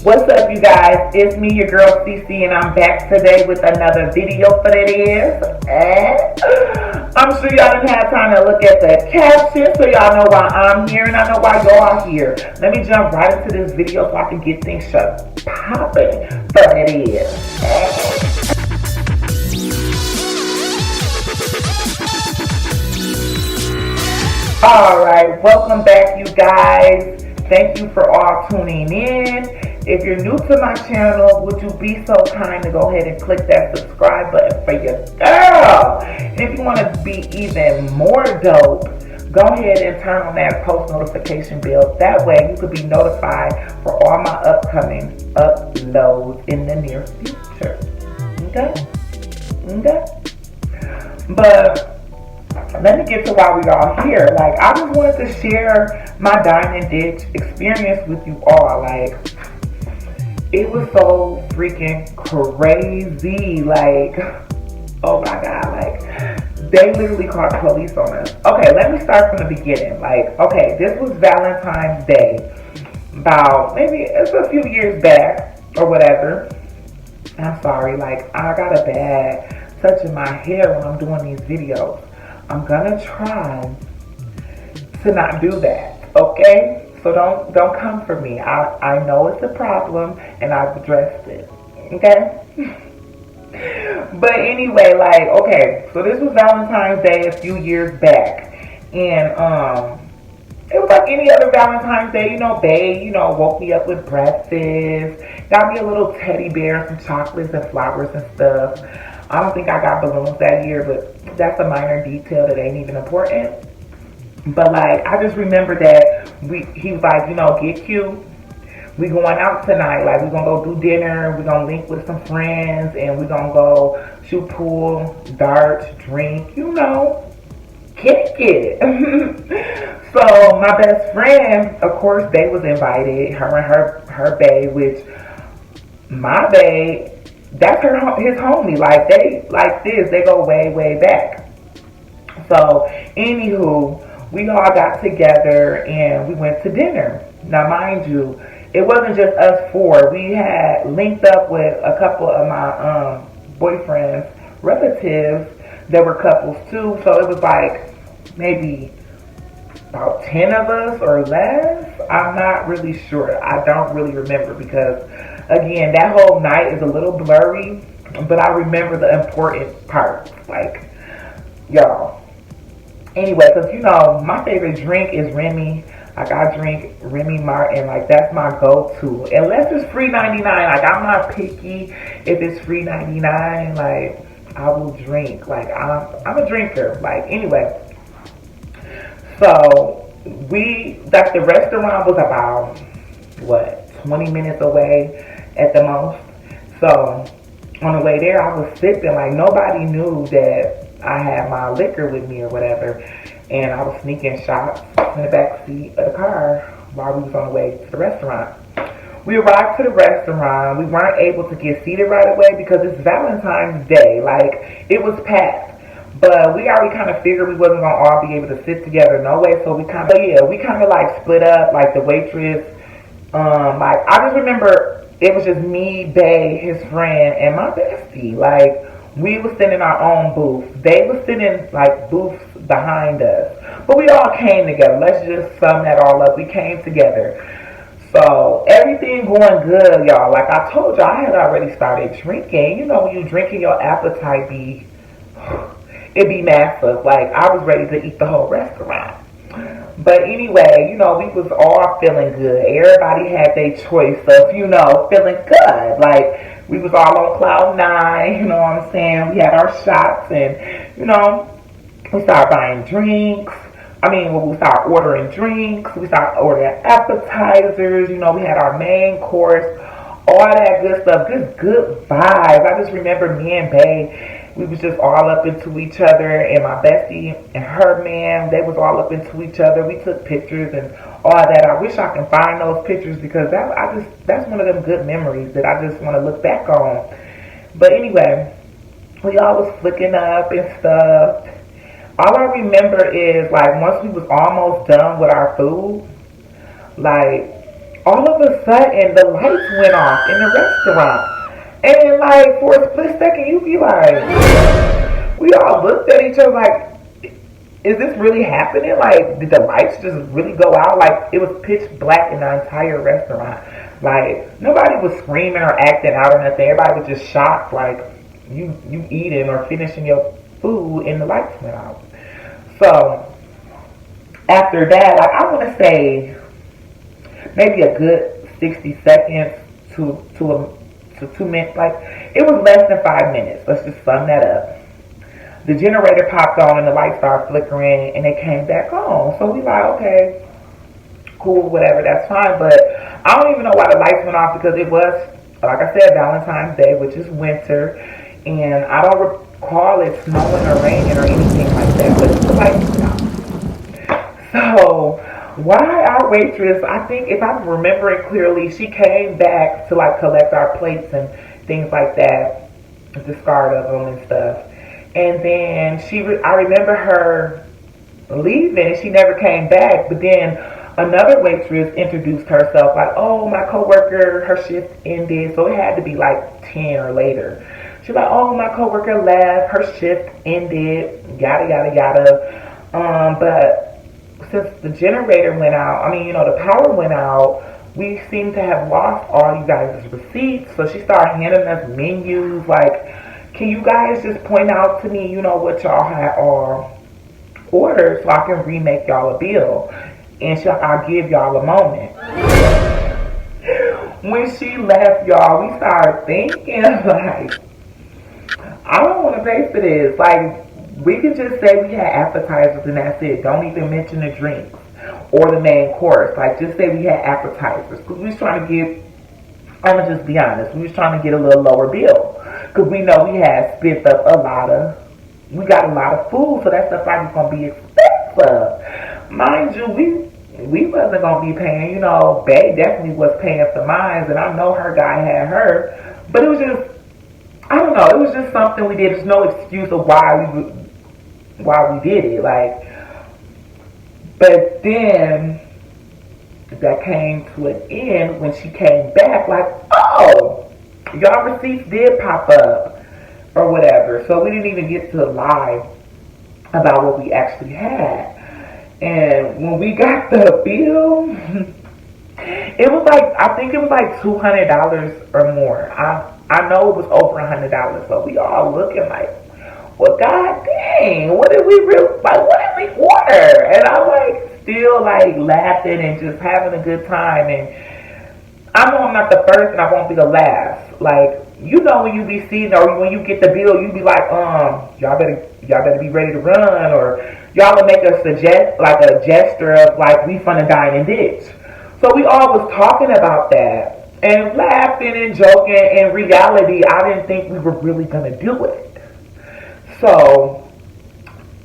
What's up, you guys? It's me, your girl CC, and I'm back today with another video for that is. And I'm sure y'all didn't have time to look at the caption, so y'all know why I'm here, and I know why y'all are here. Let me jump right into this video so I can get things shut popping for that is. Alright, welcome back, you guys. Thank you for all tuning in. If you're new to my channel, would you be so kind to go ahead and click that subscribe button for your girl? And if you want to be even more dope, go ahead and turn on that post notification bell. That way you could be notified for all my upcoming uploads in the near future. Okay? But let me get to why we all here. Like, I just wanted to share my dine and ditch experience with you all. Like, it was so freaking crazy. Like, oh my God. Like, they literally called the police on us. Okay, let me start from the beginning. Like, okay, this was Valentine's Day. About, maybe it's a few years back or whatever. I'm sorry. Like, I got a bad touch in my hair when I'm doing these videos. I'm gonna try to not do that, okay? So don't come for me. I know it's a problem and I've addressed it, okay? But anyway, like, okay, so this was Valentine's Day a few years back, and it was like any other Valentine's Day. You know, Bae, woke me up with breakfast, got me a little teddy bear, some chocolates and flowers and stuff. I don't think I got balloons that year, but that's a minor detail that ain't even important. But like, I just remember that he was like, get cute. We going out tonight. Like, we gonna go do dinner. We gonna link with some friends, and we gonna go shoot pool, darts, drink. Get it. So my best friend, of course, Bae was invited. Her and her Bae, which my Bae, that's his homie. Like, they like this. They go way back. So, anywho, we all got together and we went to dinner. Now, mind you, it wasn't just us four. We had linked up with a couple of my boyfriend's relatives that were couples too. So it was like maybe about 10 of us or less. I'm not really sure. I don't really remember because, again, that whole night is a little blurry, but I remember the important parts. Like, y'all. Anyway, because, my favorite drink is Remy. Like, I drink Remy Martin. Like, that's my go-to. Unless it's free 99. Like, I'm not picky if it's free 99. Like, I will drink. Like, I'm a drinker. Like, anyway. So, the restaurant was about, 20 minutes away at the most. So, on the way there, I was sipping. Like, nobody knew that I had my liquor with me or whatever, and I was sneaking shots in the back seat of the car while we was on the way to the restaurant. We arrived to the restaurant. We weren't able to get seated right away because it's Valentine's Day. Like, it was packed, but we already kind of figured we wasn't gonna all be able to sit together no way. So we kind of like split up. Like, the waitress, like, I just remember it was just me, Bae, his friend, and my bestie. Like, we was sitting in our own booth. They was sitting in, like, booths behind us. But we all came together. Let's just sum that all up. We came together. So, everything going good, y'all. Like I told y'all, I had already started drinking. When you drinking, your appetite it be massive. Like, I was ready to eat the whole restaurant. But anyway, we was all feeling good. Everybody had their choice of, feeling good. Like, we was all on cloud nine, you know what I'm saying? We had our shots and, we started buying drinks. We started ordering drinks. We started ordering appetizers. We had our main course, all that good stuff. Just good vibes. I just remember me and Bae, we was just all up into each other, and my bestie and her man, they was all up into each other. We took pictures and all that. I wish I can find those pictures because that's one of them good memories that I just want to look back on. But anyway, we all was flicking up and stuff. All I remember is, like, once we was almost done with our food, like, all of a sudden the lights went off in the restaurant. And like for a split second you be like, we all looked at each other like, is this really happening? Like, did the lights just really go out? Like, it was pitch black in the entire restaurant. Like, nobody was screaming or acting out or nothing. Everybody was just shocked, like, you eating or finishing your food and the lights went out. So, after that, like, I want to say maybe a good 60 seconds to 2 minutes. Like, it was less than 5 minutes. Let's just sum that up. The generator popped on and the lights started flickering and they came back on. So we like, okay, cool, whatever, that's fine. But I don't even know why the lights went off because it was, like I said, Valentine's Day, which is winter. And I don't recall it snowing or raining or anything like that. But the lights went off. So why our waitress, I think if I'm remembering clearly, she came back to like collect our plates and things like that, discard of them and stuff. And then I remember her leaving and she never came back. But then another waitress introduced herself like, oh, my coworker, her shift ended. So it had to be like 10 or later. She's like, oh, my coworker left, her shift ended, yada, yada, yada. But since the generator went out, the power went out, we seem to have lost all you guys' receipts. So she started handing us menus like, can you guys just point out to me, what y'all had ordered so I can remake y'all a bill? And she's like, I'll give y'all a moment. When she left, y'all, we started thinking, like, I don't want to pay for this. Like, we could just say we had appetizers and that's it. Don't even mention the drinks or the main course. Like, just say we had appetizers. Because we was trying to get, I'm going to just be honest, we was trying to get a little lower bill. Because we know we had spent up we got a lot of food, so that stuff probably going to be expensive. Mind you, we wasn't going to be paying, Bae definitely was paying for mine, and I know her guy had her, but it was just, I don't know, it was just something we did. There's no excuse of why we did it, like, but then that came to an end when she came back, like, oh, y'all receipts did pop up or whatever. So we didn't even get to lie about what we actually had. And when we got the bill, it was like, I think it was like $200 or more. I know it was over $100. So we all looking like, well, god dang, what did we order? And I'm like still like laughing and just having a good time. And I know I'm not the first and I won't be the last. Like, when you be seeing or when you get the bill, you be like, y'all better be ready to run, or y'all will make a gesture of like, we finna dine and ditch. So we all was talking about that and laughing and joking. In reality, I didn't think we were really gonna do it. So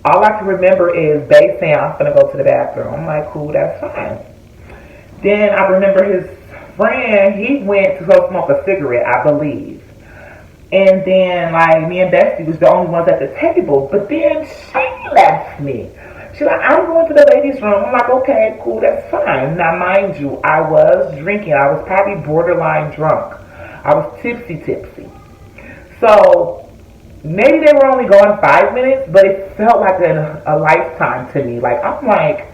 all I can remember is Bae saying, I'm gonna go to the bathroom. I'm like, cool, that's fine. Then I remember his friend, he went to go smoke a cigarette, I believe. And then, like, me and Bestie was the only ones at the table. But then she left me. She's like, I'm going to the ladies' room. I'm like, okay, cool, that's fine. Now, mind you, I was drinking. I was probably borderline drunk. I was tipsy. So, maybe they were only going 5 minutes, but it felt like a lifetime to me. Like, I'm like,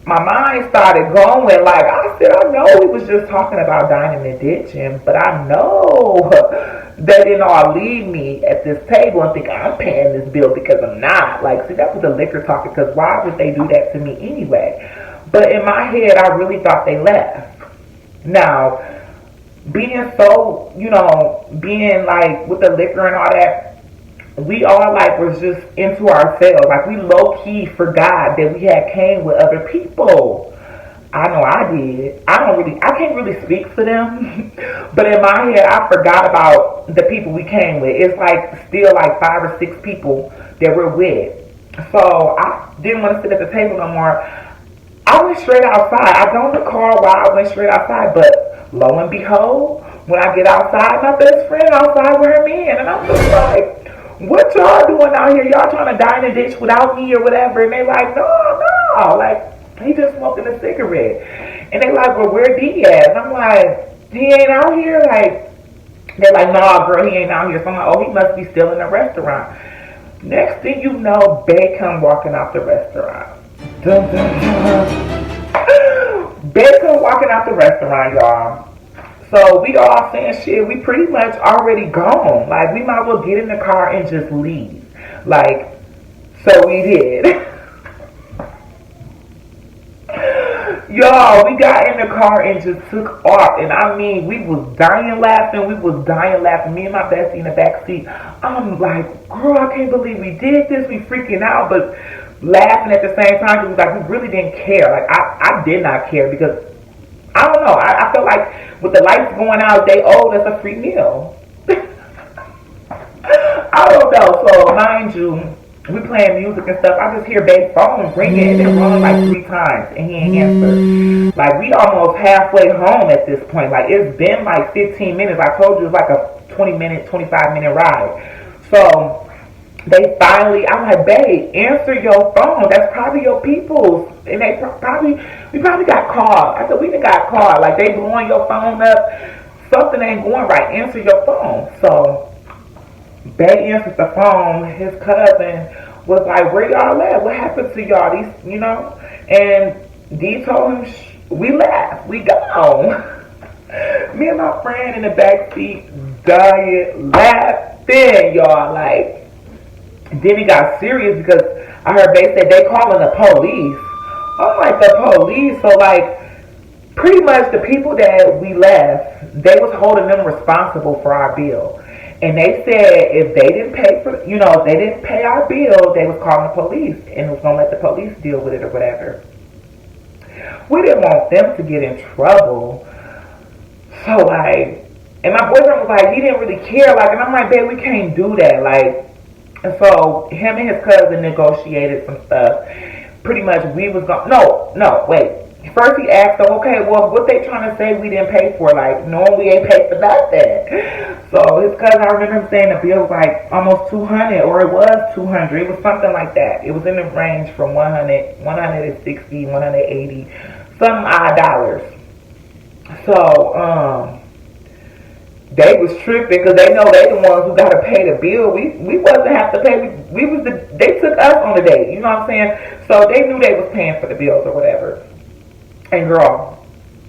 my mind started going. Like, I said, I know we was just talking about dining and ditching, but I know they didn't all leave me at this table and think I'm paying this bill because I'm not. Like, see, that was the liquor talking, because why would they do that to me anyway? But in my head, I really thought they left. Now, being so, being like with the liquor and all that, we all like was just into ourselves. Like, we low key forgot that we had came with other people. I know I did. I can't really speak for them, but in my head, I forgot about the people we came with. It's like still like 5 or 6 people that we're with. So I didn't want to sit at the table no more. I went straight outside. I don't recall why I went straight outside, but lo and behold, when I get outside, my best friend outside with her man, and I'm just like, what y'all doing out here? Y'all trying to dine and ditch without me or whatever? And they like, no, like, he just smoking a cigarette. And they like, well, where D at? And I'm like, he ain't out here? Like, they're like, nah, girl, he ain't out here. So I'm like, oh, he must be still in the restaurant. Next thing you know, Bae come walking out the restaurant. Dun, dun, dun. Bae come walking out the restaurant, y'all. So we all saying shit, we pretty much already gone. Like, we might as well get in the car and just leave. Like, so we did. Y'all, we got in the car and just took off. And I mean, we was dying laughing. Me and my bestie in the back seat. I'm like, girl, I can't believe we did this. We freaking out, but laughing at the same time. It was like, we really didn't care. Like, I did not care because, I don't know. I felt like with the lights going out, they owed us a free meal. I don't know. So, mind you, we playing music and stuff. I just hear Bae's phone ringing. It rung like 3 times and he ain't answered. Like, we almost halfway home at this point. Like, it's been like 15 minutes. I told you it's like a 20-minute, 25-minute ride. So they finally, I'm like, Bae, answer your phone. That's probably your people's. And we probably got called. I said, we done got called. Like, they blowing your phone up. Something ain't going right. Answer your phone. So Bae answered the phone. His cousin was like, where y'all at? What happened to y'all? These, you know? And D told him, we left. We gone. Me and my friend in the back seat dying laughing, y'all. Like, then it got serious because I heard Bae say they calling the police. I'm like, the police? So, like, pretty much the people that we left, they was holding them responsible for our bill. And they said if they didn't pay for, if they didn't pay our bill, they was calling the police and was gonna let the police deal with it or whatever. We didn't want them to get in trouble. So like, and my boyfriend was like, he didn't really care. Like, and I'm like, babe, we can't do that. Like, and so him and his cousin negotiated some stuff. Pretty much we was going, no, wait. First he asked them, okay, well, what they trying to say we didn't pay for? Like, no, we ain't paid for nothing. So his cousin, I remember him saying the bill was like almost 200, or it was 200. It was something like that. It was in the range from 100, 160, 180, some odd dollars. So, they was tripping because they know they the ones who gotta pay the bill. We wasn't have to pay. They took us on the date. You know what I'm saying? So they knew they was paying for the bills or whatever. And girl,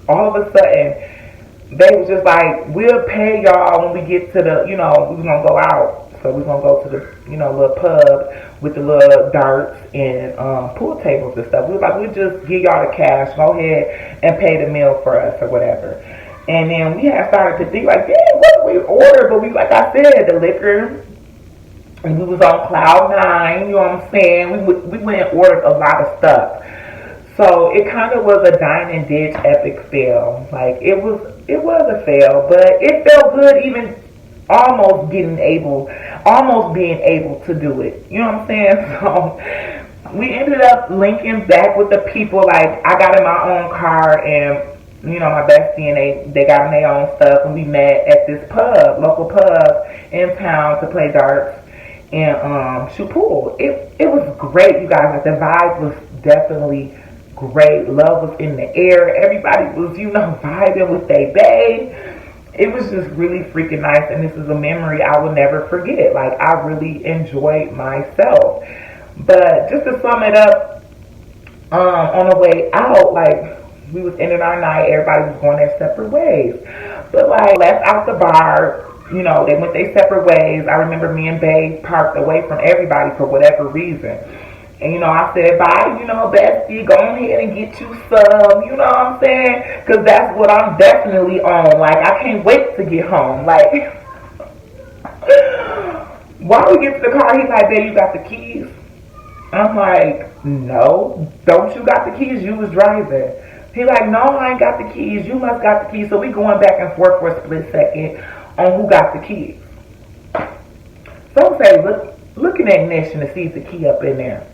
all of a sudden, they was just like, we'll pay y'all when we get to the, we was gonna go out. So we was gonna go to the, little pub with the little darts and pool tables and stuff. We was like, we'll just give y'all the cash. Go ahead and pay the meal for us or whatever. And then we had started to think like, damn, what did we order? But we, like I said, the liquor, and we was on cloud 9, you know what I'm saying? We went and ordered a lot of stuff. So it kind of was a dine and ditch epic fail. Like, it was a fail, but it felt good even almost being able to do it. You know what I'm saying? So we ended up linking back with the people. Like, I got in my own car and my bestie and they got in their own stuff, and we met at this local pub in town to play darts and shoot pool. It was great, you guys. Like, the vibe was definitely great. Love was in the air. Everybody was, vibing with their bae. It was just really freaking nice, and this is a memory I will never forget. Like, I really enjoyed myself. But just to sum it up, on the way out, like, we was ending our night, everybody was going their separate ways. But like, left out the bar, they went their separate ways. I remember me and Bae parked away from everybody for whatever reason. And I said, bye, bestie, go ahead and get you some, you know what I'm saying? Because that's what I'm definitely on. Like, I can't wait to get home. Like, while we get to the car, he's like, babe, you got the keys? I'm like, no, don't you got the keys? You was driving. He's like, no, I ain't got the keys. You must got the keys. So we going back and forth for a split second on who got the keys. So I'm saying, look in the ignition to see if the key up in there.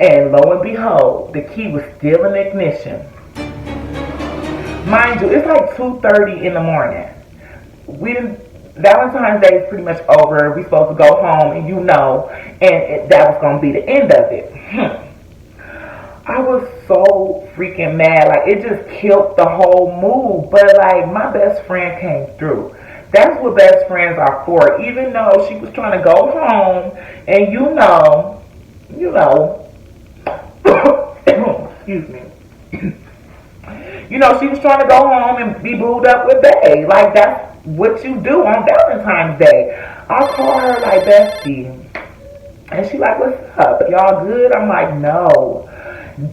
And lo and behold, the key was still in the ignition. Mind you, it's like 2:30 in the morning. Valentine's Day is pretty much over. We supposed to go home, and and that was going to be the end of it. I was so freaking mad. Like, it just killed the whole move. But, like, my best friend came through. That's what best friends are for. Even though she was trying to go home, and you know, excuse me. She was trying to go home and be booed up with Bae. Like, that's what you do on Valentine's Day. I call her, like, bestie. And she like, what's up? Y'all good? I'm like, no.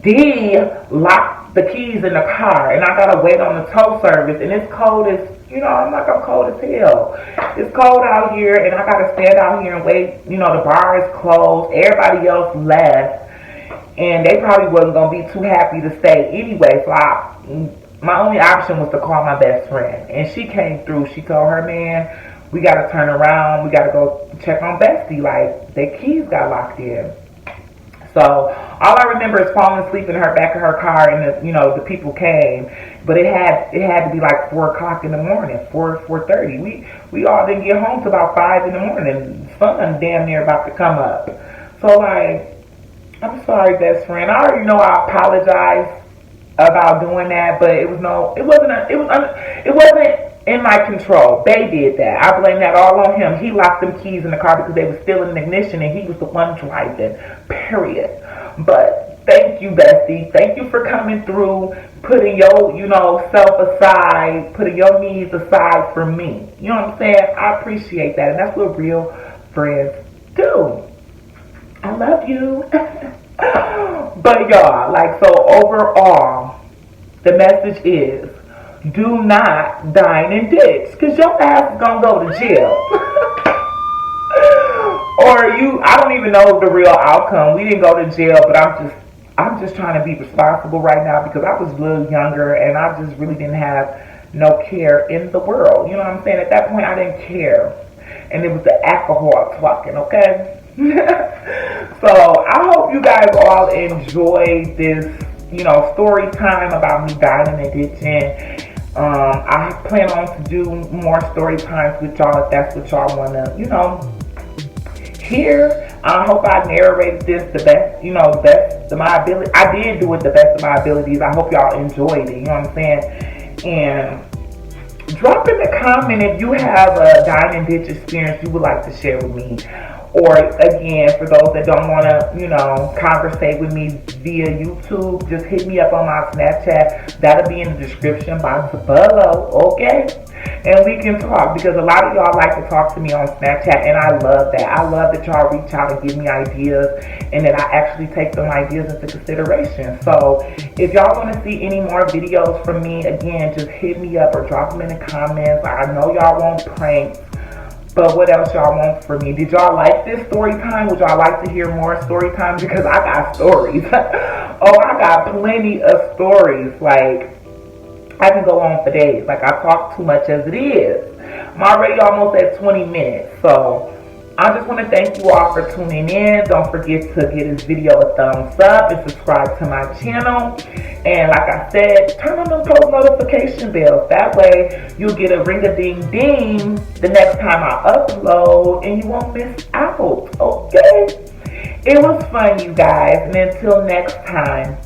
D locked the keys in the car, and I gotta wait on the tow service, and it's cold as, I'm cold as hell. It's cold out here, and I gotta stand out here and wait. The bar is closed. Everybody else left, and they probably wasn't gonna be too happy to stay anyway. So my only option was to call my best friend, and she came through. She told her man, we gotta turn around. We gotta go check on Bestie. Like, their keys got locked in. So all I remember is falling asleep in her back of her car, and the people came, but it had to be like 4 o'clock in the morning, 4:30. We all didn't get home till about 5 in the morning. The sun damn near about to come up. So like, I'm sorry, best friend. I already know I apologize about doing that, but it wasn't in my control. Bae did that. I blame that all on him. He locked them keys in the car because they were still in the ignition, and he was the one driving. Period. But thank you, bestie. Thank you for coming through, putting your, self aside, putting your needs aside for me. You know what I'm saying? I appreciate that, and that's what real friends do. I love you. But y'all, like, so overall, the message is, do not dine and ditch, because your ass is going to go to jail. I don't even know the real outcome. We didn't go to jail, but I'm just trying to be responsible right now because I was a little younger and I just really didn't have no care in the world. You know what I'm saying? At that point, I didn't care. And it was the alcohol talking, okay? So I hope you guys all enjoyed this, story time about me dining and ditching. I plan on to do more story times with y'all if that's what y'all want to, hear. I hope I narrated this the best, the best of my ability. I did do it the best of my abilities. I hope y'all enjoyed it, you know what I'm saying? And drop in the comment if you have a dine and ditch experience you would like to share with me. Or again, for those that don't want to, conversate with me via YouTube, just hit me up on my Snapchat. That'll be in the description box below, okay? And we can talk, because a lot of y'all like to talk to me on Snapchat, and I love that. I love that y'all reach out and give me ideas, and that I actually take them ideas into consideration. So if y'all want to see any more videos from me, again, just hit me up or drop them in the comments. I know y'all want pranks, but what else y'all want from me? Did y'all like this story time? Would y'all like to hear more story time? Because I got stories. Oh, I got plenty of stories. Like, I can go on for days. Like, I talk too much as it is. I'm already almost at 20 minutes. So I just want to thank you all for tuning in. Don't forget to give this video a thumbs up and subscribe to my channel. And like I said, turn on those post notification bells. That way you'll get a ring-a-ding-ding the next time I upload, and you won't miss out, okay? It was fun, you guys. And until next time,